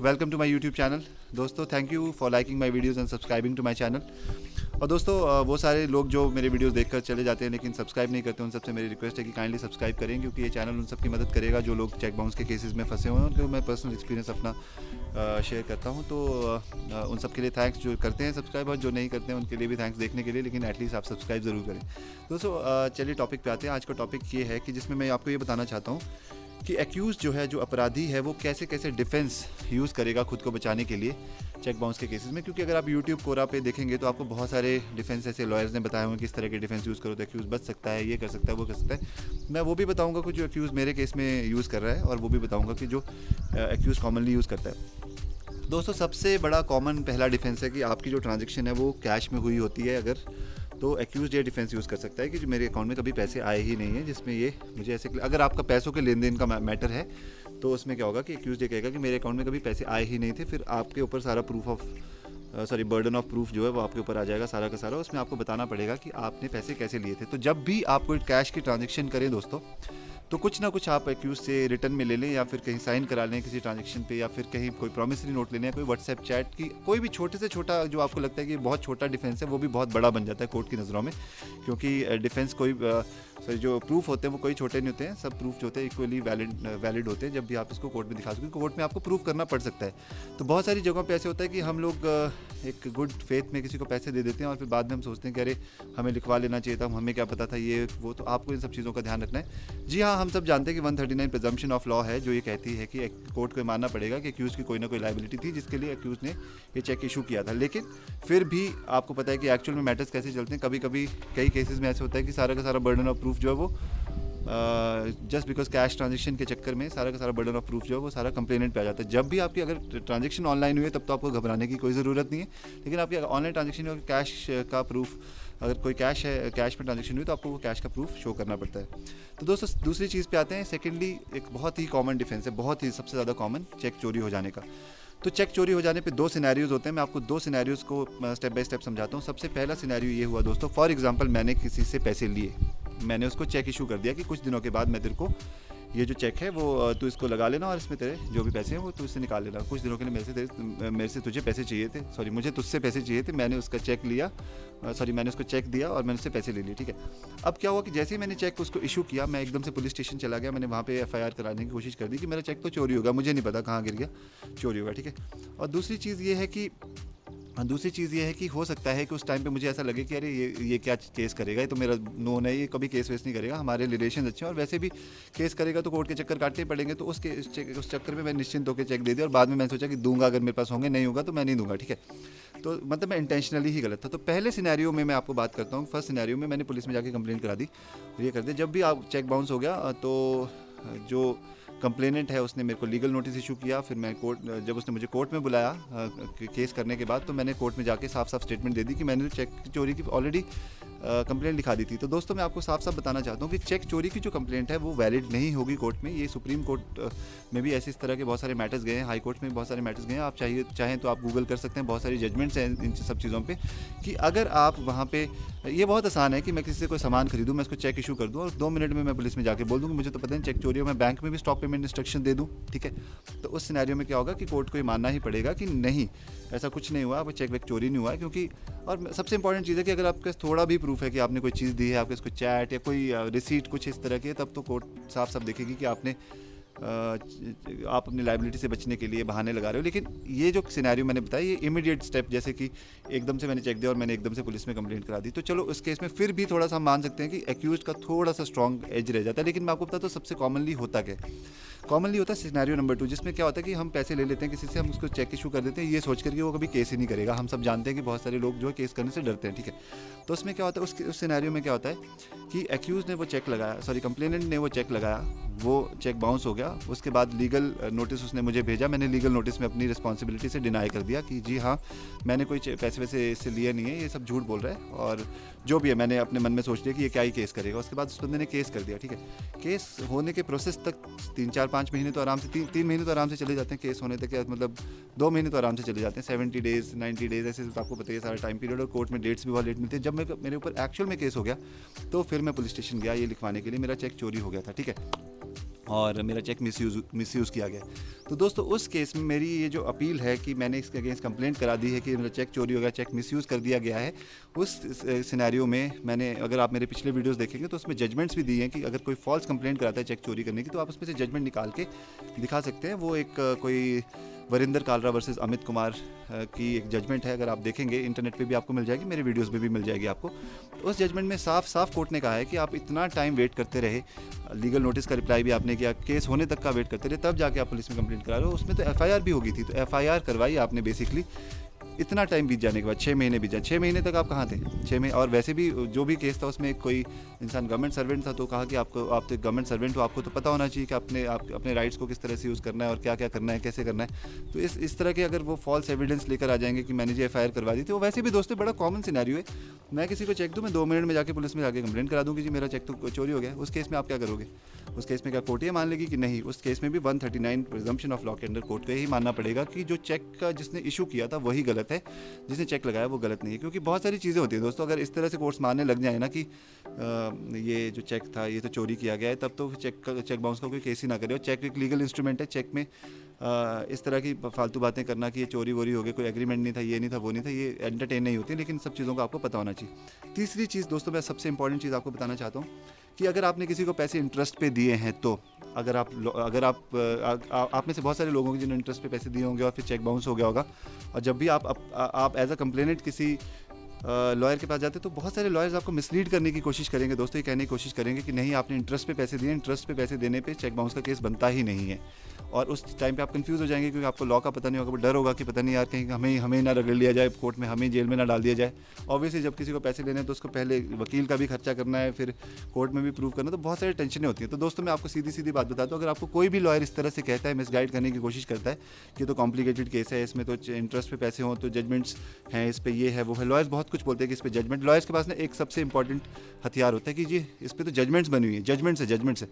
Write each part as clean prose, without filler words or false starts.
Welcome to my YouTube channel. दोस्तों thank you for liking my videos and subscribing to my channel. और दोस्तों वो सारे लोग जो मेरे वीडियोस देखकर चले जाते हैं लेकिन सब्सक्राइब नहीं करते, उन सबसे मेरी रिक्वेस्ट है कि काइंडली सब्सक्राइब करें, क्योंकि ये चैनल उन सबकी मदद करेगा जो लोग चेक बाउंस के केसेस में फंसे हुए हैं। उनको मैं पर्सनल एक्सपीरियंस अपना शेयर करता हूँ। तो उन सब के लिए थैंक्स जो करते हैं सब्सक्राइब, और जो नहीं करते हैं उनके लिए भी थैंक्स देखने के लिए, लेकिन एटलीस्ट आप सब्सक्राइब ज़रूर करें। दोस्तों चलिए टॉपिक पे आते हैं। आज का टॉपिक ये है कि जिसमें मैं आपको ये बताना चाहता हूँ कि एक्यूज़ जो है, जो अपराधी है, वो कैसे कैसे डिफेंस यूज़ करेगा खुद को बचाने के लिए चेक बाउंस के केसेस में। क्योंकि अगर आप यूट्यूब कोरा पे देखेंगे तो आपको बहुत सारे डिफेंस ऐसे लॉयर्स ने बताए हुए किस तरह के डिफेंस यूज़ करो तो एक्यूज़ बच सकता है, ये कर सकता है, वो कर सकता है। मैं वो भी बताऊंगा कुछ जो एक्यूज़ मेरे केस में यूज़ कर रहा है, और वो भी बताऊंगा कि जो एक्यूज़ कॉमनली यूज़ करता है। दोस्तों सबसे बड़ा कॉमन पहला डिफेंस है कि आपकी जो ट्रांजेक्शन है वो कैश में हुई होती है अगर, तो एक्यूज़ ये डिफेंस यूज़ कर सकता है कि जो मेरे अकाउंट में कभी पैसे आए ही नहीं है, जिसमें ये मुझे ऐसे, अगर आपका पैसों के लेन देन का मैटर है तो उसमें क्या होगा कि एक्यूज़ ये कहेगा कि मेरे अकाउंट में कभी पैसे आए ही नहीं थे। फिर आपके ऊपर सारा बर्डन ऑफ प्रूफ जो है वो आपके ऊपर आ जाएगा सारा का सारा। उसमें आपको बताना पड़ेगा कि आपने पैसे कैसे लिए थे। तो जब भी आप कोई कैश की ट्रांजेक्शन करें दोस्तों, तो कुछ ना कुछ आप एक्यूज़ से रिटर्न में ले लें, या फिर कहीं साइन करा लें किसी ट्रांजेक्शन पे, या फिर कहीं कोई प्रॉमिसरी नोट ले लें, कोई व्हाट्सएप चैट की कोई भी छोटे से छोटा जो आपको लगता है कि बहुत छोटा डिफेंस है, वो भी बहुत बड़ा बन जाता है कोर्ट की नज़रों में। क्योंकि डिफेंस जो प्रूफ होते हैं वो कोई छोटे नहीं होते हैं, सब प्रूफ जो होते हैं इक्वली वैलिड होते हैं जब भी आप इसको कोर्ट में दिखा सकें। कोर्ट में आपको प्रूफ करना पड़ सकता है। तो बहुत सारी जगहों पे ऐसे होता है कि हम लोग एक गुड फेथ में किसी को पैसे दे देते हैं और फिर बाद में हम सोचते हैं कि अरे हमें लिखवा लेना चाहिए था, हमें क्या पता था ये वो। तो आपको इन सब चीज़ों का ध्यान रखना है। जी हाँ, हम सब जानते हैं कि 139 प्रिजम्पशन ऑफ लॉ है जो ये कहती है कि कोर्ट को मानना पड़ेगा कि एक्यूज़ की कोई ना कोई लायबिलिटी थी जिसके लिए एक्यूज़ ने ये चेक इशू किया था। लेकिन फिर भी आपको पता है कि एक्चुअल में मैटर्स कैसे चलते हैं। कभी कभी कई केसेस में ऐसे होता है कि सारा का सारा बर्डन ऑफ प्रूफ जो है वो जस्ट बिकॉज कैश ट्रांजेक्शन के चक्कर में सारा का सारा बर्डन ऑफ प्रूफ जो है वो सारा कंप्लेनेंट पे आ जाता है। जब भी आपकी अगर ट्रांजेक्शन ऑनलाइन हुई है तब तो आपको घबराने की कोई ज़रूरत नहीं है, लेकिन आपकी ऑनलाइन ट्रांजेक्शन और कैश का प्रूफ, अगर कोई कैश है, कैश में ट्रांजेक्शन हुई तो आपको वो कैश का प्रूफ शो करना पड़ता है। तो दोस्तों दूसरी चीज़ पे आते हैं। सेकेंडली एक बहुत ही कॉमन डिफेंस है, बहुत ही सबसे ज़्यादा कॉमन, चेक चोरी हो जाने का। तो चेक चोरी हो जाने पे दो सिनेरियोज होते हैं। मैं आपको दो सिनेरियोज को स्टेप बाय स्टेप समझाता हूँ। सबसे पहला सिनेरियो ये हुआ दोस्तों, फॉर एग्जांपल मैंने किसी से पैसे लिए, मैंने उसको चेक इशू कर दिया कि कुछ दिनों के बाद मैं तेरे को ये जो चेक है वो तू इसको लगा लेना और इसमें तेरे जो भी पैसे हैं वो तू इससे निकाल लेना। कुछ दिनों के लिए मेरे से तुझे पैसे चाहिए थे, सॉरी मुझे तुझसे पैसे चाहिए थे। मैंने उसका चेक लिया, मैंने उसको चेक दिया और मैंने उससे पैसे ले लिए, ठीक है। अब क्या हुआ कि जैसे ही मैंने चेक उसको इशू किया, मैं एकदम से पुलिस स्टेशन चला गया। मैंने वहाँ पे FIR कराने की कोशिश कर दी कि मेरा चेक तो चोरी होगा, मुझे नहीं पता कहाँ गिर गया, चोरी होगा, ठीक है। और दूसरी चीज़ ये है कि हो सकता है कि उस टाइम पे मुझे ऐसा लगे कि अरे ये क्या केस करेगा, ये तो मेरा नोन है, ये कभी केस वेस नहीं करेगा, हमारे रिलेशन अच्छे हैं, और वैसे भी केस करेगा तो कोर्ट के चक्कर काटने पड़ेंगे। तो उस चक्कर में मैं निश्चिंत होकर चेक दे दिया, और बाद में मैंने सोचा कि दूंगा, अगर मेरे पास होंगे, नहीं होगा तो मैं नहीं दूंगा, ठीक है। तो मतलब मैं इंटेंशनली ही गलत था। तो पहले सिनेरियो में मैं आपको बात करता हूँ। फर्स्ट सिनेरियो में मैंने पुलिस में जाके कंप्लेंट करा दी और ये कर दिया। जब भी आप चेक बाउंस हो गया तो जो कंप्लेनेंट है उसने मेरे को लीगल नोटिस इशू किया। फिर मैं जब उसने मुझे कोर्ट में बुलाया केस करने के बाद, तो मैंने कोर्ट में जाके साफ साफ स्टेटमेंट दे दी कि मैंने चेक चोरी की ऑलरेडी कंप्लेंट लिखा दी थी। तो दोस्तों मैं आपको साफ साफ बताना चाहता हूँ कि चेक चोरी की जो कंप्लेंट है वो वैलिड नहीं होगी कोर्ट में। ये सुप्रीम कोर्ट में भी ऐसे इस तरह के बहुत सारे मैटर्स गए हैं, हाई कोर्ट में बहुत सारे मैटर्स गए हैं। आप चाहें तो आप गूगल कर सकते हैं, बहुत सारी जजमेंट्स हैं इन सब चीज़ों पे, कि अगर आप वहाँ पे, ये बहुत आसान है कि मैं किसी से कोई सामान खरीदूँ, मैं उसको चेक इशू कर दूँ और 2 मिनट में मैं पुलिस में जाके बोल दूँ कि मुझे तो पता नहीं चेक चोरी हो, मैं बैंक में भी स्टॉप पेमेंट इंस्ट्रक्शन दे दूँ, ठीक है। तो उस सिनेरियो में क्या होगा कि कोर्ट को ये मानना ही पड़ेगा कि नहीं, ऐसा कुछ नहीं हुआ, चेक वेक चोरी नहीं हुआ है। क्योंकि और सबसे इंपॉर्टेंट चीज़ है कि अगर आपके पास थोड़ा भी प्रूफ है कि आपने कोई चीज़ दी है, आपके कोई चैट या कोई रिसीट कुछ इस तरह की है, तब तो कोर्ट साफ साफ देखेगी कि आप अपनी लाइबिलिटी से बचने के लिए बहाने लगा रहे हो। लेकिन ये जो सिनेरियो मैंने बताया, ये इमीडिएट स्टेप, जैसे कि एकदम से मैंने चेक दिया और मैंने एकदम से पुलिस में कंप्लेंट करा दी, तो चलो उस केस में फिर भी थोड़ा सा हम मान सकते हैं कि एक्यूज का थोड़ा सा स्ट्रॉन्ग एज रह जाता है। लेकिन मैं आपको बताता हूँ सबसे कॉमनली होता क्या है। कॉमनली होता है सिनेरियो नंबर 2, जिसमें क्या होता है कि हम पैसे ले लेते हैं किसी से, हम उसको चेक इशू कर देते हैं ये सोच कर कि वो कभी केस ही नहीं करेगा। हम सब जानते हैं कि बहुत सारे लोग जो है केस करने से डरते हैं, ठीक है। तो उसमें क्या होता है, उस सिनेरियो में क्या होता है कि एक्यूज ने वो चेक लगाया, सॉरी कंप्लेनेंट ने वो चेक लगाया, वो चेक बाउंस हो गया। उसके बाद लीगल नोटिस उसने मुझे भेजा, मैंने लीगल नोटिस में अपनी रिस्पॉन्सिबिलिटी से डिनाई कर दिया कि जी हाँ मैंने कोई पैसे वैसे इससे लिए नहीं है, ये सब झूठ बोल रहा है, और जो भी है मैंने अपने मन में सोच लिया कि ये क्या ही केस करेगा। उसके बाद उस बंदे ने केस कर दिया, ठीक है। केस होने के प्रोसेस तक 3-4-5 महीने तो आराम से, 3 महीने तो आराम से चले जाते हैं केस होने तक, मतलब 2 महीने तो आराम से चले जाते हैं, 70 डेज़ 90 डेज़ ऐसे तो आपको पता है सारा टाइम पीरियड। और कोर्ट में डेट्स भी बहुत लेट मिलती है। जब मेरे ऊपर एक्चुअल में केस हो गया तो फिर मैं पुलिस स्टेशन गया ये लिखवाने के लिए मेरा चेक चोरी हो गया था, ठीक है। और मेरा चेक मिसयूज़ किया गया। तो दोस्तों उस केस में मेरी ये जो अपील है कि मैंने इसके अगेंस्ट कंप्लेंट करा दी है कि मेरा चेक चोरी हो गया, चेक मिसयूज़ कर दिया गया है। उस सिनेरियो में मैंने, अगर आप मेरे पिछले वीडियोस देखेंगे तो उसमें जजमेंट्स भी दिए हैं कि अगर कोई फॉल्स कंप्लेंट कराता है चेक चोरी करने की तो आप उसमें से जजमेंट निकाल के दिखा सकते हैं। वो एक कोई वरिंदर कालरा वर्सेस अमित कुमार की एक जजमेंट है, अगर आप देखेंगे इंटरनेट पे भी आपको मिल जाएगी, मेरे वीडियोस में भी मिल जाएगी आपको। तो उस जजमेंट में साफ साफ कोर्ट ने कहा है कि आप इतना टाइम वेट करते रहे, लीगल नोटिस का रिप्लाई भी आपने किया, केस होने तक का वेट करते रहे, तब जाके आप पुलिस में कंप्लेंट करा रहे हो। उसमें तो एफआईआर भी होगी थी, तो एफआईआर करवाई आपने बेसिकली। इतना टाइम बीत जाने के बाद 6 महीने बीत जाए, 6 महीने तक आप कहाँ थे? 6 महीने। और वैसे भी जो भी केस था उसमें कोई इंसान गवर्नमेंट सर्वेंट था, तो कहा कि आप तो गवर्नमेंट सर्वेंट हो, आपको तो पता होना चाहिए कि अपने राइट्स को किस तरह से यूज़ करना है और क्या क्या करना है, कैसे करना है। तो इस तरह के अगर वो फॉल्स एविडेंस लेकर आ जाएंगे कि मैंने जो एफआईआर करवा दी थी, वो वैसे भी दोस्तों बड़ा कॉमन सिनेरियो है। मैं किसी को चेक दूँ, मैं 2 मिनट में जाके पुलिस में जाके कंप्लेंट करा दूँ कि जी मेरा चेक तो चोरी हो गया। उस केस में आप क्या करोगे? उस केस में क्या कोर्ट ये मान लेगी कि नहीं? उस केस में भी 139 प्रिजम्पशन ऑफ लॉ के अंडर कोर्ट को यही मानना पड़ेगा कि जो चेक का जिसने इशू किया था वही गलत है, जिसने चेक लगाया वो गलत नहीं है। क्योंकि बहुत सारी चीज़ें होती हैं दोस्तों, अगर इस तरह से कोर्ट्स मानने लग जाए ना कि ये जो चेक था ये तो चोरी किया गया है, तब तो चेक बाउंस का कोई केस ही ना करे। और चेक एक लीगल इंस्ट्रूमेंट है, चेक में इस तरह की फालतू बातें करना कि ये चोरी वोरी हो गई, कोई एग्रीमेंट नहीं था, ये नहीं था, वो नहीं था, ये एंटरटेन नहीं होती। लेकिन सब चीज़ों का आपको पता होना चाहिए। तीसरी चीज़ दोस्तों, मैं सबसे इंपॉर्टेंट चीज़ आपको बताना चाहता हूँ कि अगर आपने किसी को पैसे इंटरेस्ट पे दिए हैं, तो अगर आप में से बहुत सारे लोगों को जिन्होंने इंटरेस्ट पे पैसे दिए होंगे और फिर चेक बाउंस हो गया होगा, और जब भी आप एज अ कंप्लेनेंट किसी लॉयर के पास जाते तो बहुत सारे लॉयर्स आपको मिसलीड करने की कोशिश करेंगे दोस्तों। ये कहने की कोशिश करेंगे कि नहीं, आपने इंटरेस्ट पे पैसे दिए, इंटरेस्ट पे पैसे देने पे चेक बाउंस का केस बनता ही नहीं है। और उस टाइम पे आप कंफ्यूज हो जाएंगे क्योंकि आपको लॉ का पता नहीं होगा, डर होगा कि पता नहीं यार कहीं हमें ना रगड़ लिया जाए कोर्ट में, हमें जेल में ना डाल दिया जाए। ऑब्वियसली जब किसी को पैसे लेने हैं तो उसको पहले वकील का भी खर्चा करना है, फिर कोर्ट में भी प्रूव करना, तो बहुत सारी टेंशनें होती हैं। तो दोस्तों मैं आपको सीधी बात बताता हूँ, अगर आपको कोई भी लॉयर इस तरह से कहता है, मिसगाइड करने की कोशिश करता है कि तो कॉम्प्लिकेटेड केस है, इसमें तो इंटरेस्ट पे पैसे हों, तो जजमेंट्स हैं इस पर, ये है वो है, लॉयर्स बहुत कुछ बोलते हैं कि इस पर जजमेंट, लॉयर्स के पास ना एक सबसे इंपॉर्टेंट हथियार होता है कि जी इस पर तो जजमेंट्स बनी हुई है, जजमेंट्स है।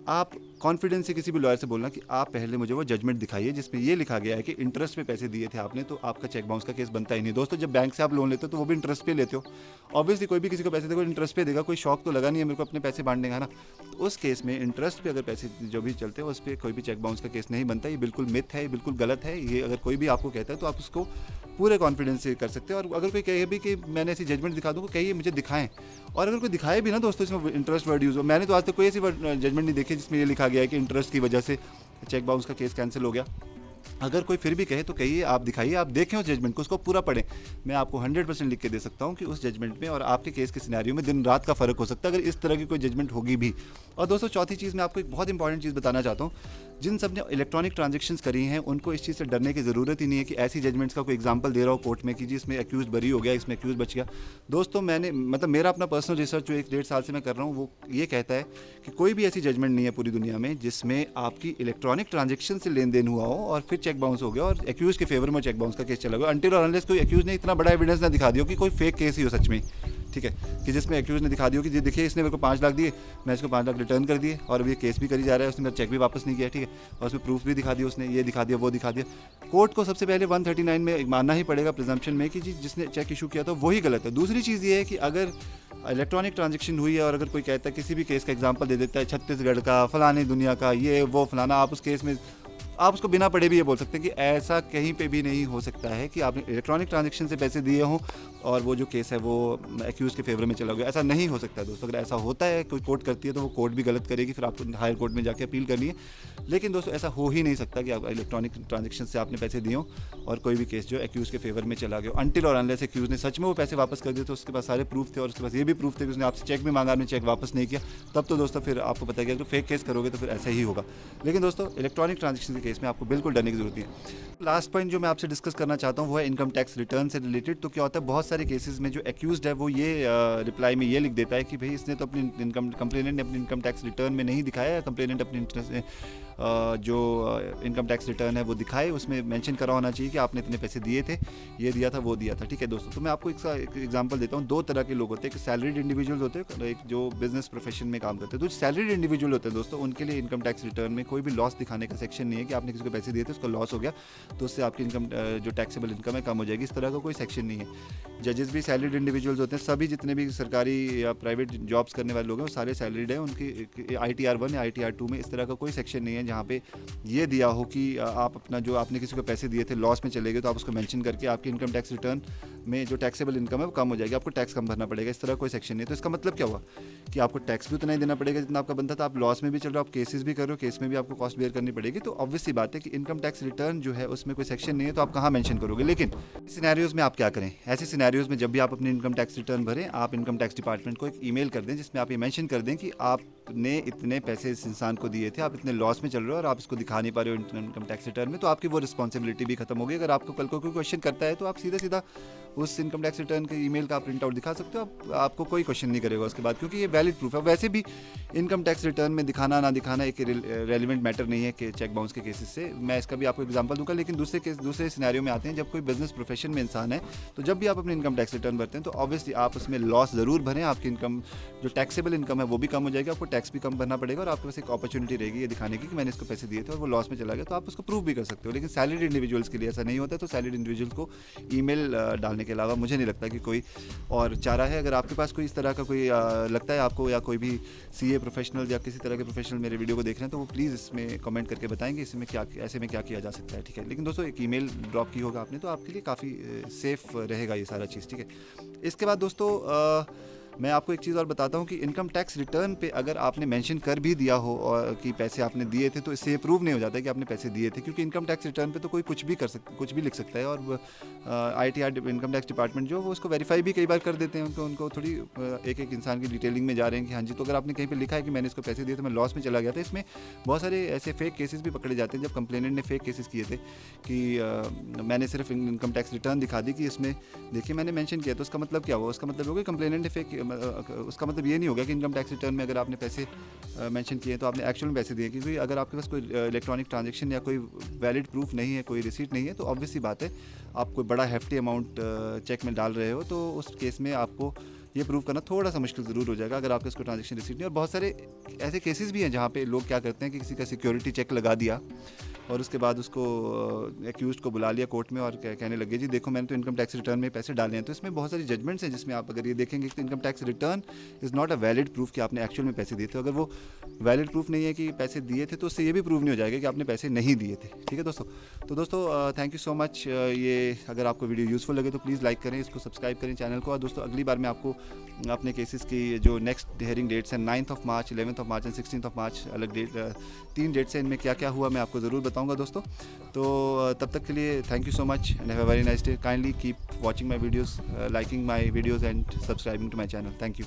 आप कॉन्फिडेंस से किसी भी लॉयर से बोलना कि आप पहले मुझे वो जजमेंट दिखाइए जिसमें ये लिखा गया है कि इंटरेस्ट पे पैसे दिए थे आपने, तो आपका चेक बाउंस का केस बनता ही नहीं। दोस्तों जब बैंक से आप लोन लेते हो तो वो भी इंटरेस्ट पे लेते हो। ऑब्वियसली कोई भी किसी को पैसे देगा इंटरेस्ट पे देगा, कोई शौक तो लगा नहीं है मेरे को अपने पैसे बांटने का ना। तो उस केस में इंटरेस्ट पे अगर पैसे जो भी चलते हैं उस पर कोई भी चेक बाउंस का केस नहीं बनता। ये बिल्कुल मिथ है, ये बिल्कुल गलत है। ये अगर कोई भी आपको कहता है तो आप उसको पूरे कॉन्फिडेंस से कर सकते हैं। और अगर कोई कहे भी कि मैंने ऐसी जजमेंट दिखा दूँ, तो कहिए मुझे दिखाएं। और अगर कोई दिखाए भी ना दोस्तों इसमें इंटरेस्ट वर्ड यूज़ हो, मैंने तो आज तक कोई ऐसी जजमेंट नहीं देखी जिसमें ये लिखा गया है कि इंटरेस्ट की वजह से चेक बाउंस का केस कैंसिल हो गया। अगर कोई फिर भी कहे तो कहिए, आप दिखाइए, आप देखें उस जजमेंट को, उसको पूरा पढ़ें। मैं आपको 100% लिख के दे सकता हूं कि उस जजमेंट में और आपके केस के सिनेरियो में दिन रात का फ़र्क हो सकता है अगर इस तरह की कोई जजमेंट होगी भी। और दोस्तों चौथी चीज़ मैं आपको एक बहुत इंपॉर्टेंट चीज़ बताना चाहता हूँ, जिन सब ने इलेक्ट्रॉनिक ट्रांजेक्शंस करी हैं उनको इस चीज़ से डरने की ज़रूरत ही नहीं है कि ऐसी जजमेंट्स का कोई एग्जांपल दे रहा हो कोर्ट में कि जी इसमें एक्यूज़ बरी हो गया, इसमें एक्यूज़ बच गया। दोस्तों मैंने मेरा अपना पर्सनल रिसर्च जो 1-1.5 साल से मैं कर रहा हूँ वो ये कहता है कि कोई भी ऐसी जजमेंट नहीं है पूरी दुनिया में जिसमें आपकी इलेक्ट्रॉनिक ट्रांजेक्शन से लेन देन हुआ हो और फिर चेक बाउंस हो गया और एक्यूज़ के फेवर में चेक बाउंस का केस चला गया, अनटिल और अनलेस कोई एक्यूज़ ने इतना बड़ा एविडेंस ना दिखा दिया कि कोई फेक केस ही हो सच में, ठीक है, कि जिसमें एक्यूज़ ने दिखा दिया कि जी देखिए इसने मेरे को 5 लाख दिए, मैं इसको 5 लाख रिटर्न कर दिए और अब ये केस भी करी जा रहा है, उसने मेरा चेक भी वापस नहीं किया, ठीक है, और उसमें प्रूफ भी दिखा दिया, उसने ये दिखा दिया वो दिखा दिया। कोर्ट को सबसे पहले 139 में मानना ही पड़ेगा प्रिजम्पशन में कि जी जिसने चेक इशू किया था वही गलत है। दूसरी चीज़ ये है कि अगर इलेक्ट्रॉनिक ट्रांजेक्शन हुई है और अगर कोई कहता है किसी भी केस का एग्जांपल दे देता है, छत्तीसगढ़ का, फलाने दुनिया का, ये वो फलाना, आप उस केस में आप उसको बिना पढ़े भी ये बोल सकते हैं कि ऐसा कहीं पे भी नहीं हो सकता है कि आपने इलेक्ट्रॉनिक ट्रांजैक्शन से पैसे दिए हों और वो जो केस है वो एक्यूज़ के फेवर में चला गया। ऐसा नहीं हो सकता है दोस्तों। अगर ऐसा होता है, कोई कोर्ट करती है तो वो कोर्ट भी गलत करेगी, फिर आपको हायर कोर्ट में जाके अपील करनी है। लेकिन दोस्तों ऐसा हो ही नहीं सकता कि आप इलेक्ट्रॉनिक ट्रांजेक्शन से आपने पैसे दिए हों और कोई भी केस जो एक्यूज़ के फेवर में चला गया। अनटिल और अनलेस एक्यूज़ ने सच में वो पैसे वापस कर दिए तो उसके पास सारे प्रूफ थे और उसके पास ये भी प्रूफ थे कि उसने आपसे चेक भी मांगा, आपने चेक वापस नहीं किया, तब तो दोस्तों फिर आपको पता है कि फेक केस करोगे तो फिर ऐसा ही होगा। लेकिन दोस्तों इलेक्ट्रॉनिक ट्रांजेक्शन के केस में आपको बिल्कुल डरने की जरूरत नहीं है। लास्ट पॉइंट जो मैं आपसे डिस्कस करना चाहता हूँ वो है इनकम टैक्स रिटर्न से रिलेटेड। तो क्या होता है, बहुत सारे केसेस में जो एक्यूज्ड है वो ये रिप्लाई में ये लिख देता है कि भाई इसने तो अपनी कंप्लेनेंट ने अपनी इनकम टैक्स रिटर्न में नहीं दिखाया, कंप्लेनेंट अपनी जो इनकम टैक्स रिटर्न है वो दिखाए, उसमें मेंशन करा होना चाहिए कि आपने इतने पैसे दिए थे, ये दिया था, वो दिया था, ठीक है दोस्तों। तो मैं आपको एक एग्जांपल देता हूँ। 2 तरह के लोग होते हैं, एक सैलरीड इंडिविजुअल्स होते हैं, एक जो बिजनेस प्रोफेशन में काम करते हैं। तो सैलरीड इंडिविजुअल होते हैं दोस्तों, उनके लिए इनकम टैक्स रिटर्न में कोई भी लॉस दिखाने का सेक्शन नहीं है कि कि आपने किसी को पैसे दिए थे, उसका लॉस हो गया तो उससे आपकी इनकम जो टैक्सेबल इनकम है कम हो जाएगी। इस तरह का कोई सेक्शन नहीं है। जजेस भी सैलरीड इंडिविजुअल्स होते हैं, सभी जितने भी सरकारी या प्राइवेट जॉब्स करने वाले लोग हैं वो सारे सैलरीड हैं। उनकी ITR 1 या ITR 2 में इस तरह का कोई सेक्शन नहीं है जहाँ पे ये दिया हो कि आप अपना जो आपने किसी को पैसे दिए थे लॉस में चले गए तो आप उसको मेंशन करके आपकी इनकम टैक्स रिटर्न में जो टैक्सेबल इनकम है वो कम हो जाएगी, आपको टैक्स कम भरना पड़ेगा। इस तरह कोई सेक्शन नहीं है। तो इसका मतलब क्या हुआ कि आपको टैक्स भी उतना ही देना पड़ेगा जितना आपका बनता था, आप लॉस में भी चल रहे हो, आप केसेस भी कर रहे हो, केस में भी आपको कॉस्ट बेयर करनी पड़ेगी। तो ऑब्वियस सी बात है कि इनकम टैक्स रिटर्न जो है उसमें कोई सेक्शन नहीं है, तो आप कहाँ मेंशन करोगे। लेकिन सिनेरियोज़ में आप क्या करें, ऐसे सिनेरियोज़ में जब भी आप अपनी इनकम टैक्स रिटर्न भरें, आप इनकम टैक्स डिपार्टमेंट को एक ईमेल कर दें जिसमें आप ये मेंशन कर दें कि आपने इतने पैसे इस इंसान को दिए थे, आप इतने लॉस में चल रहे हो और आप इसको दिखा नहीं पा रहे हो इनकम टैक्स रिटर्न में, तो आपकी वो रिस्पॉन्सिबिलिटी भी खत्म होगी। अगर आपको कल को कोई क्वेश्चन करता है तो आप सीधा सीधा उस इनकम टैक्स रिटर्न के ईमेल का आप प्रिंट आउट दिखा सकते हो, आपको कोई क्वेश्चन नहीं करेगा उसके बाद, क्योंकि ये वैलिड प्रूफ है। वैसे भी इनकम टैक्स रिटर्न में दिखाना ना दिखाना एक रेलिवेंट मैटर नहीं है कि चेक बाउंस के केसेस से। मैं इसका भी आपको एग्जांपल दूंगा। लेकिन दूसरे सिनेरियो में आते हैं जब कोई बिजनेस प्रोफेशन में इंसान है, तो जब भी आप अपनी इनकम टैक्स रिटर्न भरते हैं तो ऑब्वियसली आप उसमें लॉस ज़रूर भरें, आपकी इनकम जो टैक्सेबल इनकम है वो भी कम हो जाएगी, आपको टैक्स भी कम भरना पड़ेगा और आपके पास एक अपॉर्चुनिटी रहेगी ये दिखाने की कि मैंने इसको पैसे दिए थे और वो लॉस में चला गया, तो आप उसको प्रूव भी कर सकते हो। लेकिन सैलरीड इंडिविजुअल्स के लिए ऐसा नहीं होता। तो सैलरीड इंडिविजुअल्स को ईमेल डालने के अलावा मुझे नहीं लगता कि कोई और चारा है। अगर आपके पास कोई इस तरह का कोई लगता है आपको, या कोई भी CA प्रोफेशनल या किसी तरह के प्रोफेशनल मेरे वीडियो को देख रहे हैं, तो वो प्लीज़ इसमें कमेंट करके बताएंगे इसमें क्या, ऐसे में क्या किया जा सकता है, ठीक है। लेकिन दोस्तों एक ईमेल ड्रॉप की होगा आपने तो आपके लिए काफ़ी सेफ रहेगा ये सारा चीज़, ठीक है। इसके बाद दोस्तों मैं आपको एक चीज़ और बताता हूँ कि इनकम टैक्स रिटर्न पे अगर आपने मेंशन कर भी दिया हो और कि पैसे आपने दिए थे, तो इससे ये प्रूव नहीं हो जाता है कि आपने पैसे दिए थे, क्योंकि इनकम टैक्स रिटर्न पे तो कोई कुछ भी कर सकता, कुछ भी लिख सकता है। और ITR इनकम टैक्स डिपार्टमेंट जो वो उसको वेरीफाई भी कई बार कर देते हैं। उनको थोड़ी एक एक इंसान की डिटेलिंग में जा रहे हैं कि हाँ जी, तो अगर आपने कहीं पर लिखा है कि मैंने इसको पैसे दिए तो मैं लॉस में चला गया था, इसमें बहुत सारे ऐसे फेक केसेस भी पकड़े जाते हैं। जब कंप्लेनेंट ने फेक केसेस किए थे कि मैंने सिर्फ इनकम टैक्स रिटर्न दिखा दी कि इसमें देखिए मैंने मेंशन किया, तो उसका मतलब क्या हुआ, उसका मतलब होगा कंप्लेनेंट ने फेक, उसका मतलब ये नहीं होगा कि इनकम टैक्स रिटर्न में अगर आपने पैसे मेंशन किए तो आपने एक्चुअल में पैसे दिए। क्योंकि अगर आपके पास कोई इलेक्ट्रॉनिक ट्रांजैक्शन या कोई वैलिड प्रूफ नहीं है, कोई रिसीट नहीं है, तो ऑब्वियस सी बात है आप कोई बड़ा हेफ्टी अमाउंट चेक में डाल रहे हो, तो उस केस में आपको ये प्रूव करना थोड़ा सा मुश्किल ज़रूर हो जाएगा अगर आपके इसको ट्रांजैक्शन रिसीट नहीं। और बहुत सारे ऐसे केसेस भी हैं जहाँ पे लोग क्या करते हैं कि किसी का सिक्योरिटी चेक लगा दिया और उसके बाद उसको एक्यूज़ड को बुला लिया कोर्ट में और कहने लगे जी देखो मैंने तो इनकम टैक्स रिटर्न में पैसे डाले हैं। तो इसमें बहुत सारी जजमेंट्स हैं जिसमें आप अगर ये देखेंगे कि income tax return is not a valid proof कि आपने एक्चुअल में पैसे दिए थे। अगर वो वैलिड प्रूफ नहीं है कि पैसे दिए थे तो उससे ये भी प्रूव नहीं हो जाएगा कि आपने पैसे नहीं दिए थे, ठीक है दोस्तों। तो दोस्तों थैंक यू सो मच। ये अगर आपको वीडियो यूज़फुल लगे तो प्लीज़ लाइक करें, इसको सब्सक्राइब करें चैनल को। और दोस्तों अगली बार मैं आपको अपने केसेस की जो नेक्स्ट हियरिंग डेट्स हैं 9 मार्च, 11 मार्च एंड 16 मार्च, अलग डेट 3 डेट्स हैं, इनमें क्या क्या हुआ मैं आपको ज़रूर बताऊंगा दोस्तों। तो तब तक के लिए thank you so much and have a very nice day. Kindly keep watching my videos, liking my videos and subscribing to my channel. Thank you.